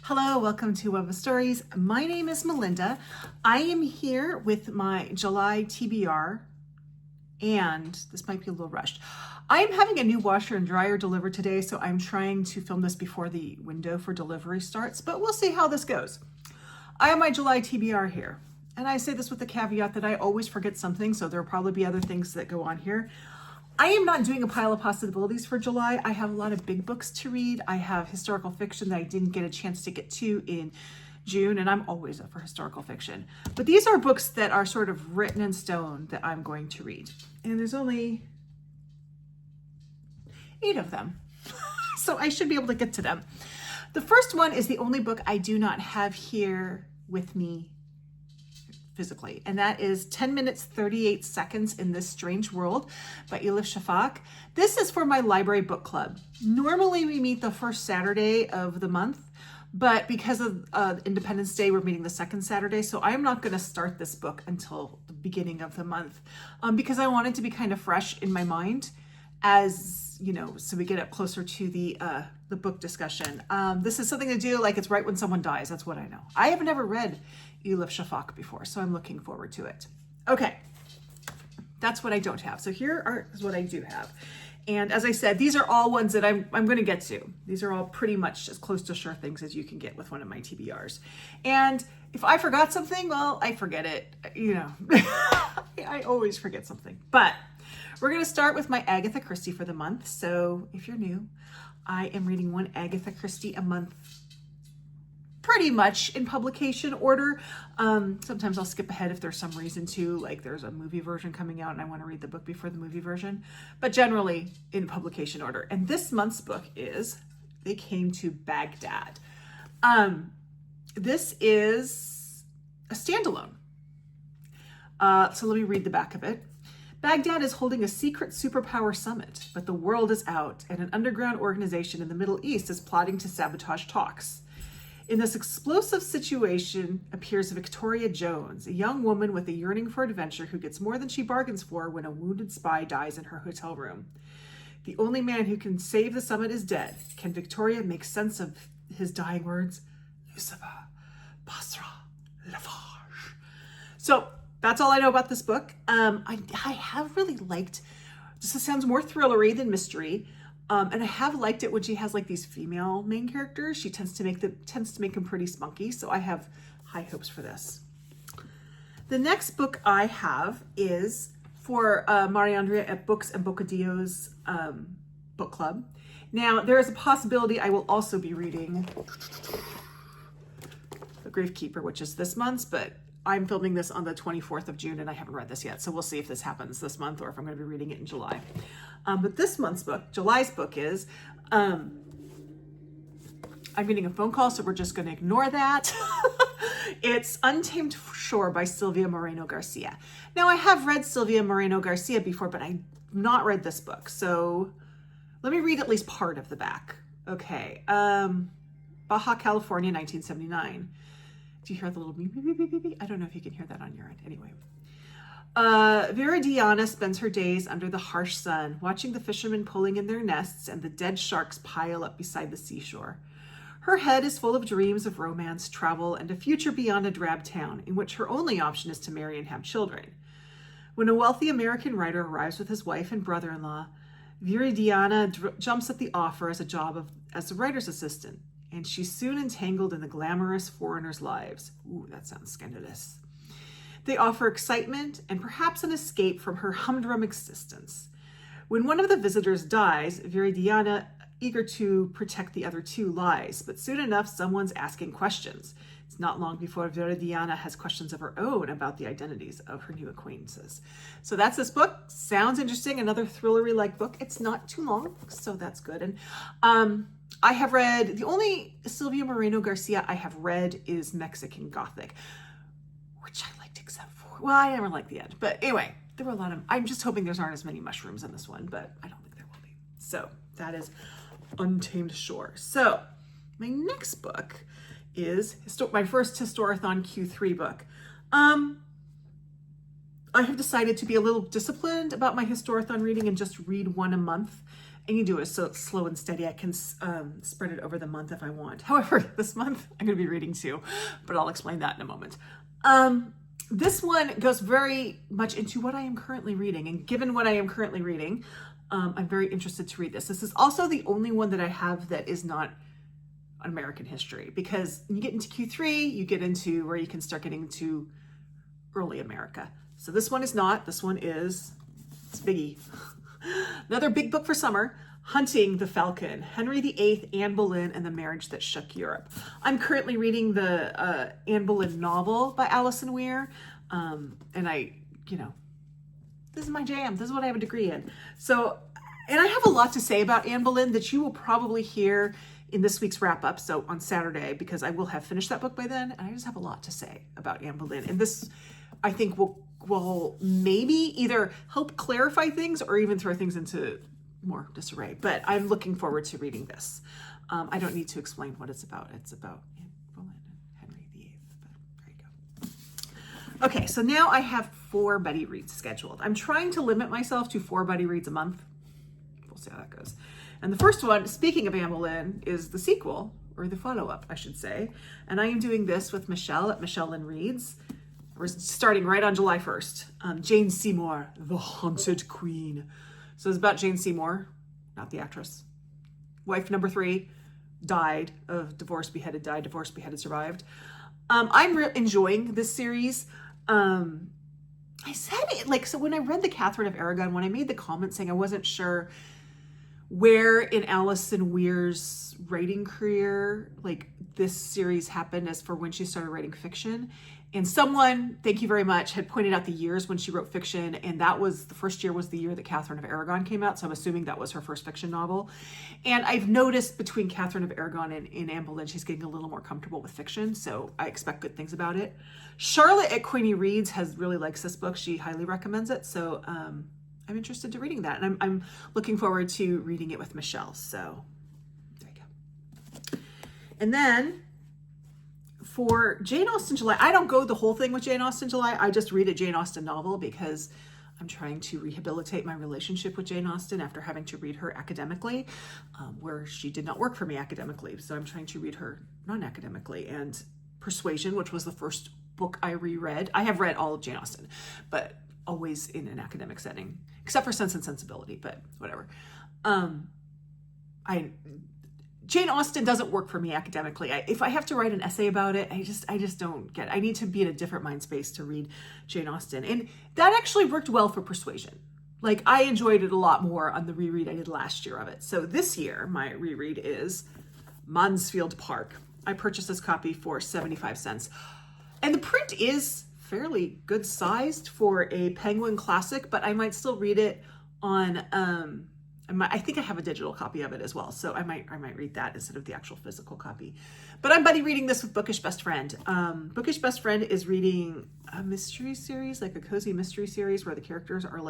Hello, welcome to Web of Stories. My name is Melinda. I am here with my July TBR, and this might be a little rushed. I am having a new washer and dryer delivered today, so I'm trying to film this before the window for delivery starts, but we'll see how this goes. I have my July TBR here, and I say this with the caveat that I always forget something, so there'll probably be other things that go on here. I am not doing a pile of possibilities for July. I have a lot of big books to read. I have historical fiction that I didn't get a chance to get to in June, and I'm always up for historical fiction. But these are books that are sort of written in stone that I'm going to read. And there's only 8 of them. So I should be able to get to them. The first one is the only book I do not have here with me physically, and that is 10 minutes 38 seconds in This Strange World by Elif Shafak. This is for my library book club. Normally we meet the first Saturday of the month, but because of Independence Day, we're meeting the second Saturday, so I'm not going to start this book until the beginning of the month because I want it to be kind of fresh in my mind as, you know, so we get up closer to the book discussion. This is something to do like it's right when someone dies. That's what I know. I have never read Elif Shafak before, so I'm looking forward to it. Okay, that's what I don't have. So here is what I do have. And as I said, these are all ones that I'm going to get to. These are all pretty much as close to sure things as you can get with one of my TBRs. And if I forgot something, well, I forget it. You know, I always forget something. But we're going to start with my Agatha Christie for the month. So if you're new, I am reading one Agatha Christie a month, pretty much in publication order. Sometimes I'll skip ahead if there's some reason to, like there's a movie version coming out and I want to read the book before the movie version, but generally in publication order. And this month's book is They Came to Baghdad. This is a standalone. So let me read the back of it. Baghdad is holding a secret superpower summit, but the world is out and an underground organization in the Middle East is plotting to sabotage talks. In this explosive situation appears Victoria Jones, a young woman with a yearning for adventure who gets more than she bargains for when a wounded spy dies in her hotel room. The only man who can save the summit is dead. Can Victoria make sense of his dying words? Lucifer, Basra, Lafarge. So that's all I know about this book. I have really liked, this sounds more thrillery than mystery. And I have liked it when she has like these female main characters. She tends to make them pretty spunky. So I have high hopes for this. The next book I have is for Mariandria at Books and Bocadillo's book club. Now there is a possibility I will also be reading The Gravekeeper, which is this month's, but I'm filming this on the 24th of June and I haven't read this yet. So we'll see if this happens this month or if I'm going to be reading it in July. But this month's book, July's book is, I'm getting a phone call, so we're just going to ignore that. It's Untamed Shore by Silvia Moreno-Garcia. Now I have read Silvia Moreno-Garcia before, but I've not read this book. So let me read at least part of the back. Okay. Baja California, 1979. Do you hear the little beep, beep, beep, beep, beep? I don't know if you can hear that on your end. Anyway. Viridiana spends her days under the harsh sun, watching the fishermen pulling in their nests and the dead sharks pile up beside the seashore. Her head is full of dreams of romance, travel, and a future beyond a drab town, in which her only option is to marry and have children. When a wealthy American writer arrives with his wife and brother-in-law, Viridiana jumps at the offer as a job as a writer's assistant. And she's soon entangled in the glamorous foreigners' lives. Ooh, that sounds scandalous. They offer excitement and perhaps an escape from her humdrum existence. When one of the visitors dies, Viridiana, eager to protect the other two, lies. But soon enough, someone's asking questions. It's not long before Viridiana has questions of her own about the identities of her new acquaintances. So that's this book. Sounds interesting. Another thrillery-like book. It's not too long, so that's good. And I have read, the only Silvia Moreno-Garcia I have read is Mexican Gothic, which I liked except for, well, I never liked the end. But anyway, there were a lot of, I'm just hoping there's aren't as many mushrooms in this one, but I don't think there will be. So that is Untamed Shore. So my next book is my first Historathon Q3 book. I have decided to be a little disciplined about my Historathon reading and just read one a month I can do it so it's slow and steady. I can spread it over the month if I want. However, this month I'm going to be reading 2, but I'll explain that in a moment. This one goes very much into what I am currently reading, and given what I am currently reading, I'm very interested to read this. This is also the only one that I have that is not American history, because when you get into Q3, you get into where you can start getting into early America. So this one is not. This one is, it's biggie. Another big book for summer, Hunting the Falcon, Henry VIII, Anne Boleyn, and the Marriage That Shook Europe. I'm currently reading the Anne Boleyn novel by Alison Weir, and this is my jam. This is what I have a degree in. So, and I have a lot to say about Anne Boleyn that you will probably hear in this week's wrap up. So on Saturday, because I will have finished that book by then, and I just have a lot to say about Anne Boleyn. And this, I think, will maybe either help clarify things or even throw things into more disarray. But I'm looking forward to reading this. I don't need to explain what it's about. It's about Anne Boleyn and Henry VIII. But there you go. Okay, so now I have 4 buddy reads scheduled. I'm trying to limit myself to 4 buddy reads a month. We'll see how that goes. And the first one, speaking of Anne Boleyn, is the sequel, or the follow-up, I should say. And I am doing this with Michelle at Michelle and Reads. We're starting right on July 1st. Jane Seymour, The Haunted Queen. So it's about Jane Seymour, not the actress. Wife number 3 died of divorce, beheaded, died, divorced, beheaded, survived. I'm enjoying this series. I said it, so when I read the Catherine of Aragon, when I made the comment saying I wasn't sure where in Alison Weir's writing career, this series happened as for when she started writing fiction. And someone, thank you very much, had pointed out the years when she wrote fiction, and that was, the first year was the year that Catherine of Aragon came out, so I'm assuming that was her first fiction novel. And I've noticed between Catherine of Aragon and Anne Boleyn, she's getting a little more comfortable with fiction, so I expect good things about it. Charlotte at Queenie Reads really likes this book. She highly recommends it, so I'm interested to reading that, and I'm looking forward to reading it with Michelle, so there you go. And then for Jane Austen July, I don't go the whole thing with Jane Austen July. I just read a Jane Austen novel because I'm trying to rehabilitate my relationship with Jane Austen after having to read her academically, where she did not work for me academically. So I'm trying to read her non-academically. And Persuasion, which was the first book I reread. I have read all of Jane Austen, but always in an academic setting, except for Sense and Sensibility, but whatever. Jane Austen doesn't work for me academically. If I have to write an essay about it, I just don't get it. I need to be in a different mind space to read Jane Austen. And that actually worked well for Persuasion. I enjoyed it a lot more on the reread I did last year of it. So this year, my reread is Mansfield Park. I purchased this copy for 75 cents. And the print is fairly good sized for a Penguin classic, but I might still read it on, I think I have a digital copy of it as well, so I might read that instead of the actual physical copy. But I'm buddy reading this with Bookish Best Friend. Bookish Best Friend is reading a mystery series, a cozy mystery series where the characters are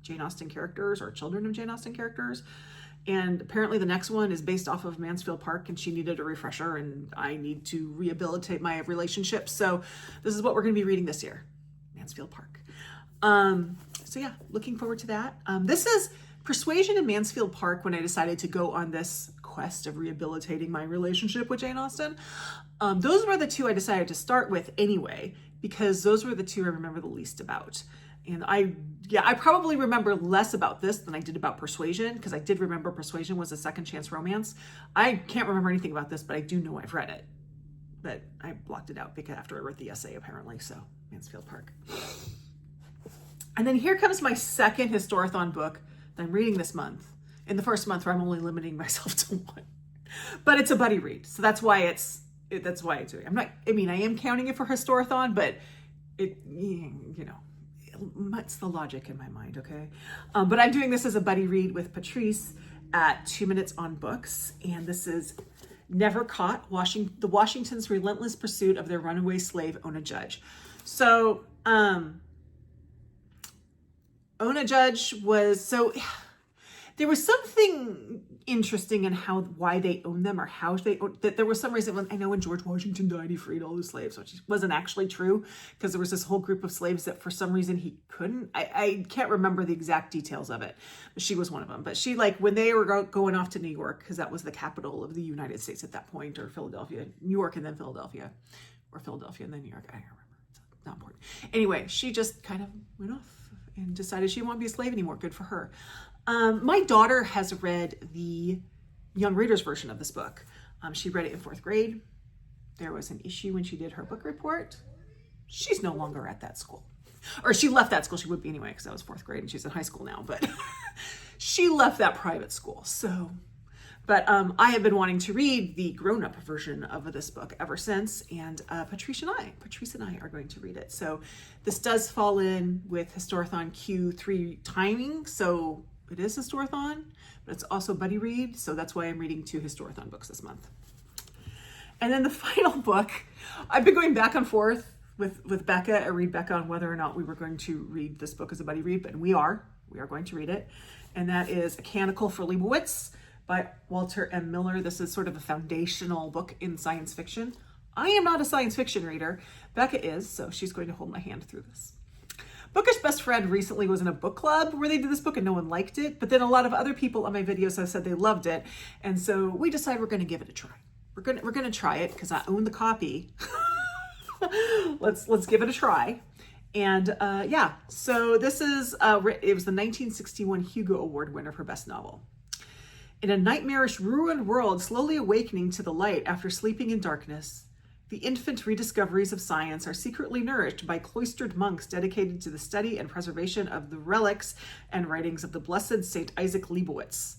Jane Austen characters or children of Jane Austen characters. And apparently the next one is based off of Mansfield Park, and she needed a refresher, and I need to rehabilitate my relationship. So this is what we're going to be reading this year, Mansfield Park. So yeah, looking forward to that. This is Persuasion and Mansfield Park when I decided to go on this quest of rehabilitating my relationship with Jane Austen. Those were the 2 I decided to start with anyway, because those were the 2 I remember the least about. And I probably remember less about this than I did about Persuasion, because I did remember Persuasion was a second chance romance. I can't remember anything about this, but I do know I've read it. But I blocked it out because after I wrote the essay, apparently. So Mansfield Park. And then here comes my second Historathon book that I'm reading this month. In the first month where I'm only limiting myself to 1. But it's a buddy read. So that's why it's doing. I am counting it for Historathon, but it's the logic in my mind, okay? But I'm doing this as a buddy read with Patrice at 2 Minutes on Books. And this is Never Caught, the Washington's Relentless Pursuit of Their Runaway Slave, Ona Judge. So, Ona Judge was, There was something interesting in why they owned them, or how they owned, that there was some reason. I know when George Washington died, he freed all the slaves, which wasn't actually true, because there was this whole group of slaves that for some reason he couldn't. I can't remember the exact details of it, but she was one of them. But she, like, when they were going off to New York, because that was the capital of the United States at that point, or Philadelphia, New York and then Philadelphia, or Philadelphia and then New York, I don't remember. It's not important. Anyway, she just kind of went off and decided she didn't want to be a slave anymore. Good for her. My daughter has read the young readers version of this book. She read it in 4th grade. There was an issue when she did her book report. She's no longer at that school. Or she left that school. She would be anyway, because that was 4th grade and she's in high school now. But she left that private school. But I have been wanting to read the grown-up version of this book ever since, and Patrice and I are going to read it. So this does fall in with Historathon Q3 timing, so it is Historathon, but it's also buddy read, so that's why I'm reading 2 Historathon books this month. And then the final book, I've been going back and forth with Becca. I read Becca on whether or not we were going to read this book as a buddy read, but we are going to read it, and that is A Canacle for Liebowitz by Walter M. Miller. This is sort of a foundational book in science fiction. I am not a science fiction reader. Becca is, so she's going to hold my hand through this. Bookish Best Friend recently was in a book club where they did this book and no one liked it, but then a lot of other people on my videos have said they loved it, and so we decided we're going to give it a try. We're going to try it because I own the copy. Let's give it a try. And yeah, so this is it was the 1961 Hugo Award winner for Best Novel. In a nightmarish, ruined world slowly awakening to the light after sleeping in darkness, the infant rediscoveries of science are secretly nourished by cloistered monks dedicated to the study and preservation of the relics and writings of the blessed Saint Isaac Liebowitz.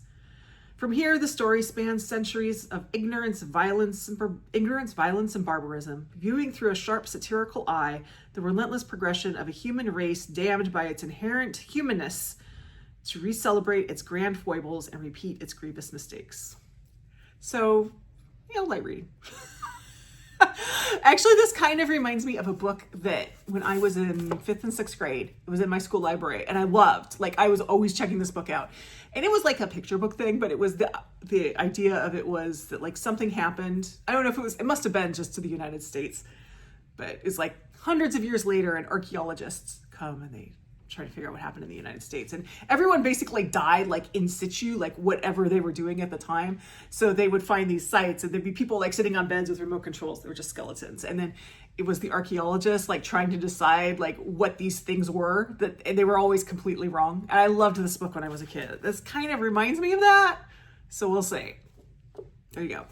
From here, the story spans centuries of ignorance, violence, and barbarism, viewing through a sharp satirical eye the relentless progression of a human race damned by its inherent humanness to re-celebrate its grand foibles and repeat its grievous mistakes. So, light reading. Actually, this kind of reminds me of a book that when I was in 5th and 6th grade, it was in my school library, and I loved. Like, I was always checking this book out. And it was like a picture book thing, but it was the idea of it was that, like, something happened. I don't know if it must have been just to the United States, but it's like hundreds of years later, and archaeologists come and they try to figure out what happened in the United States. And everyone basically died, like, in situ, like whatever they were doing at the time. So they would find these sites and there'd be people like sitting on beds with remote controls. They were just skeletons. And then it was the archaeologists like trying to decide like what these things were, and they were always completely wrong. And I loved this book when I was a kid. This kind of reminds me of that. So we'll see. There you go.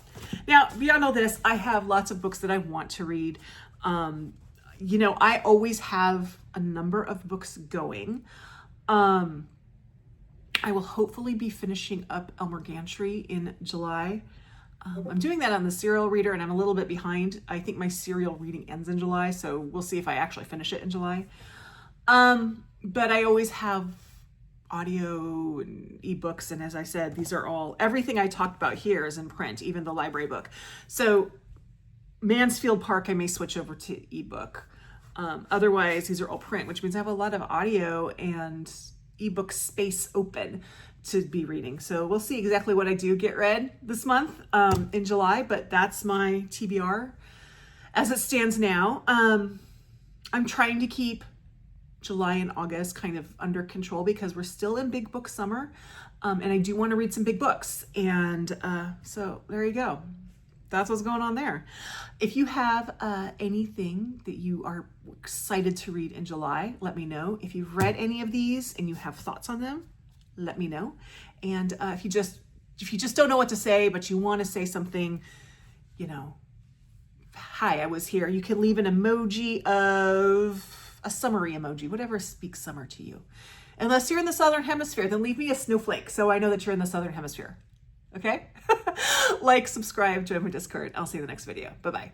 Now, beyond all this, I have lots of books that I want to read. I always have a number of books going. I will hopefully be finishing up Elmer Gantry in July. I'm doing that on the serial reader, and I'm a little bit behind. I think my serial reading ends in July, so we'll see if I actually finish it in July. But I always have audio and ebooks, and as I said, these are all, everything I talked about here is in print, even the library book. So Mansfield Park, I may switch over to ebook. Otherwise, these are all print, which means I have a lot of audio and ebook space open to be reading. So we'll see exactly what I do get read this month in July, but that's my TBR as it stands now. I'm trying to keep July and August kind of under control because we're still in big book summer, and I do want to read some big books. And so there you go. That's what's going on there. If you have anything that you are excited to read in July, let me know. If you've read any of these and you have thoughts on them, let me know. And if you just don't know what to say, but you want to say something, hi, I was here. You can leave an emoji of a summary emoji, whatever speaks summer to you. Unless you're in the Southern Hemisphere, then leave me a snowflake so I know that you're in the Southern Hemisphere. Okay? Like, subscribe, join my Discord. I'll see you in the next video. Bye-bye.